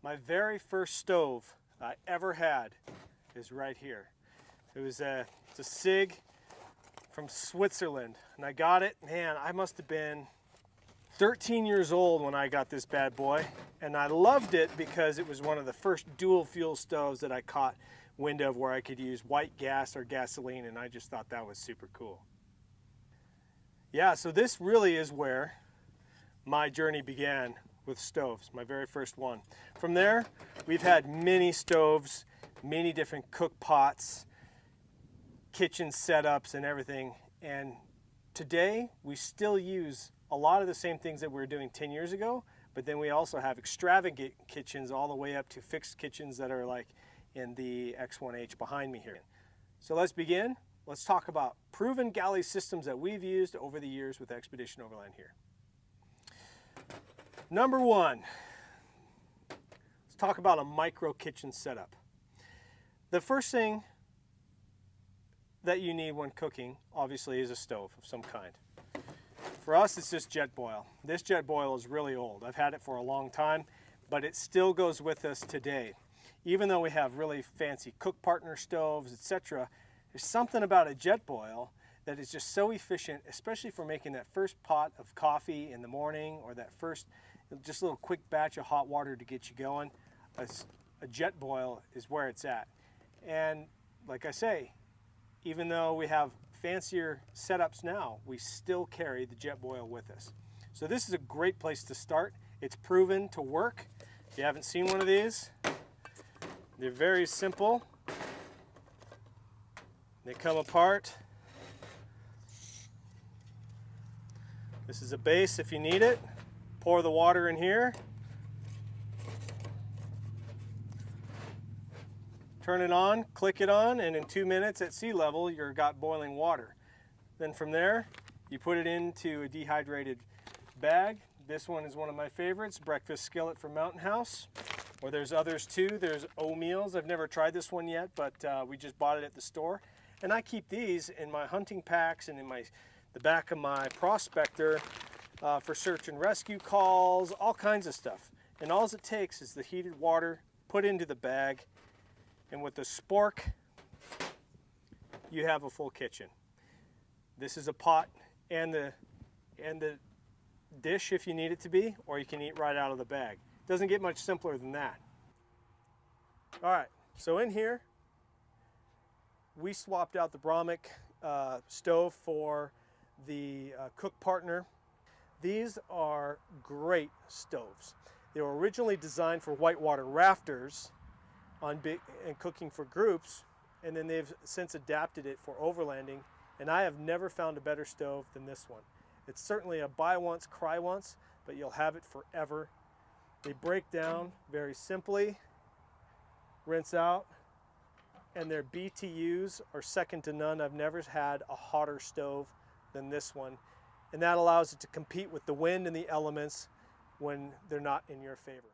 My very first stove I ever had is right here. It's a SIG from Switzerland, and I got it, man, I must have been 13 years old when I got this bad boy, and I loved it because it was one of the first dual fuel stoves that I caught wind of where I could use white gas or gasoline, and I just thought that was super cool. Yeah, so this really is where my journey began with stoves, my very first one. From there, we've had many stoves, many different cook pots, kitchen setups and everything. And today, we still use a lot of the same things that we were doing 10 years ago, but then we also have extravagant kitchens all the way up to fixed kitchens that are like in the X1H behind me here. So let's begin. Let's talk about proven galley systems that we've used over the years with Expedition Overland here. Number one, let's talk about a micro kitchen setup. The first thing that you need when cooking, obviously, is a stove of some kind. For us, it's just Jetboil. This Jetboil is really old. I've had it for a long time, but it still goes with us today. Even though we have really fancy cook partner stoves, etc., there's something about a Jetboil that is just so efficient, especially for making that first pot of coffee in the morning or that first just little quick batch of hot water to get you going. A Jetboil is where it's at. And like I say, even though we have fancier setups now, we still carry the Jetboil with us. So this is a great place to start. It's proven to work. If you haven't seen one of these, they're very simple. They come apart. This is a base if you need it. Pour the water in here. Turn it on, click it on, and in 2 minutes at sea level, you've got boiling water. Then from there, you put it into a dehydrated bag. This one is one of my favorites, breakfast skillet from Mountain House. Or there's others too. There's O-Meals. I've never tried this one yet, but we just bought it at the store. And I keep these in my hunting packs and in the back of my Prospector for search and rescue calls, all kinds of stuff. And all it takes is the heated water, put into the bag, and with the spork, you have a full kitchen. This is a pot and the dish if you need it to be, or you can eat right out of the bag. Doesn't get much simpler than that. All right, so in here, we swapped out the Brahmic stove for the cook partner. These are great stoves. They were originally designed for whitewater rafters and cooking for groups, and then they've since adapted it for overlanding, and I have never found a better stove than this one. It's certainly a buy once, cry once, but you'll have it forever. They break down very simply, rinse out, and their BTUs are second to none. I've never had a hotter stove than this one, and that allows it to compete with the wind and the elements when they're not in your favor.